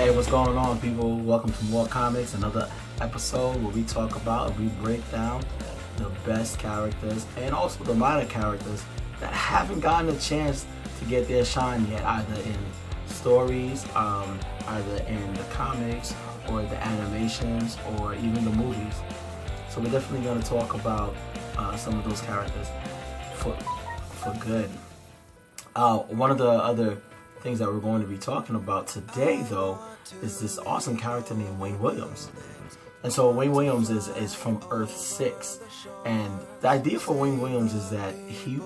Hey, what's going on, people? Welcome to More Comics, another episode where we talk about and we break down the best characters and also the minor characters that haven't gotten a chance to get their shine yet, either in stories, either in the comics or the animations or even the movies. So we're definitely going to talk about some of those characters for good. One of the other things that we're going to be talking about today, though, is this awesome character named WayneWilliams. And so WayneWilliams is from Earth-6, and the idea for WayneWilliams is that he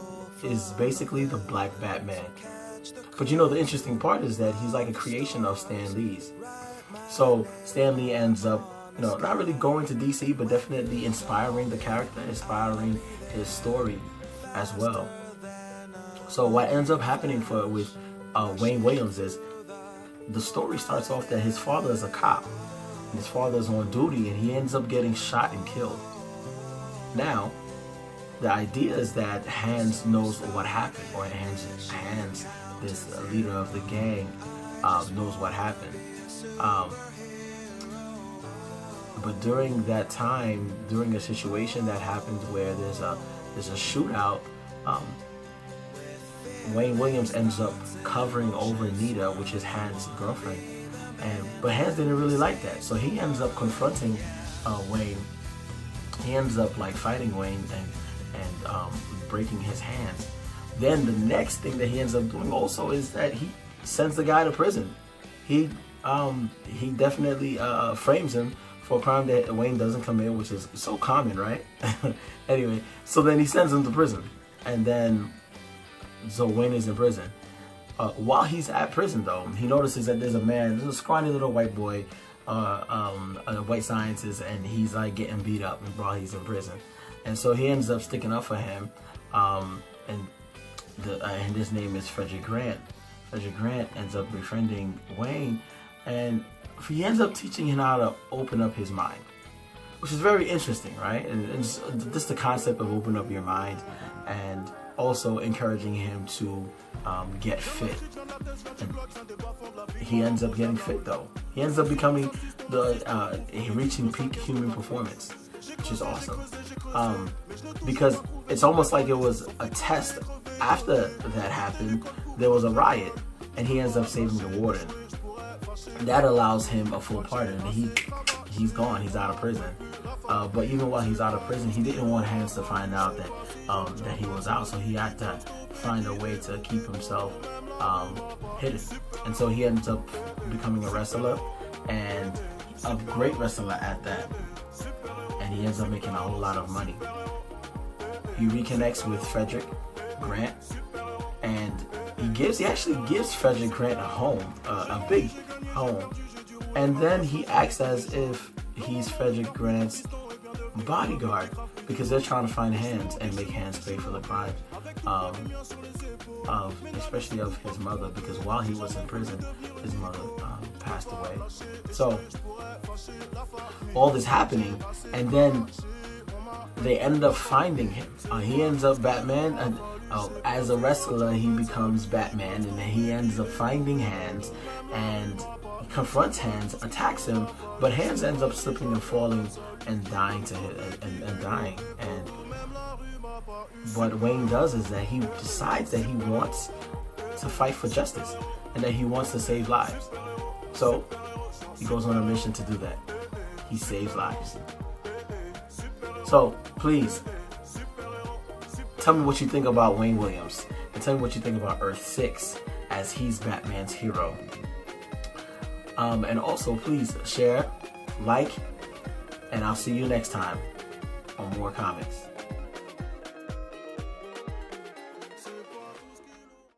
is basically the Black Batman. But you know, the interesting part is that he's like a creation of Stan Lee's. So Stan Lee ends up, you know, not really going to DC, but definitely inspiring the character, inspiring his story as well. So what ends up happening with WayneWilliams is the story starts off that his father is a cop, and his father is on duty, and he ends up getting shot and killed. Now, the idea is that Hans knows what happened, or Hans, this leader of the gang, knows what happened. But during that time, during a situation that happens where there's a shootout, WayneWilliams ends up covering over Nita, which is Hans' girlfriend, but Hans didn't really like that, so he ends up confronting Wayne. He ends up like fighting Wayne and breaking his hands. Then the next thing that he ends up doing also is that he sends the guy to prison. He definitely frames him for a crime that Wayne doesn't commit, which is so common, right? Anyway, so then he sends him to prison, and then so Wayne is in prison. While he's at prison, though, he notices that there's a scrawny little white boy, a white scientist, and he's like getting beat up while he's in prison. And so he ends up sticking up for him, and his name is Frederick Grant. Frederick Grant ends up befriending Wayne, and he ends up teaching him how to open up his mind, which is very interesting, right? And just the concept of open up your mind, and also encouraging him to get fit. And he ends up getting fit, though. He ends up becoming reaching peak human performance, which is awesome. Because it's almost like it was a test. After that happened, there was a riot, and he ends up saving the warden. That allows him a full pardon, and he's gone. He's out of prison. But even while he's out of prison, he didn't want Hans to find out that he was out, so he had to find a way to keep himself hidden. And so he ends up becoming a wrestler, and a great wrestler at that. And he ends up making a whole lot of money. He reconnects with Frederick Grant, and he actually gives Frederick Grant a home, a big home. And then he acts as if he's Frederick Grant's bodyguard, because they're trying to find Hans and make Hans pay for the crime, especially of his mother, because while he was in prison, his mother passed away. So all this happening, and then they end up finding him. He ends up Batman, and as a wrestler, he becomes Batman, and then he ends up finding Hans and confronts Hans, attacks him, but Hans ends up slipping and falling and dying and what Wayne does is that he decides that he wants to fight for justice and that he wants to save lives. So he goes on a mission to do that. He saves lives. So please tell me what you think about WayneWilliams, and tell me what you think about Earth-6 as he's Batman's hero. And also, please share, like, and I'll see you next time on More Comics.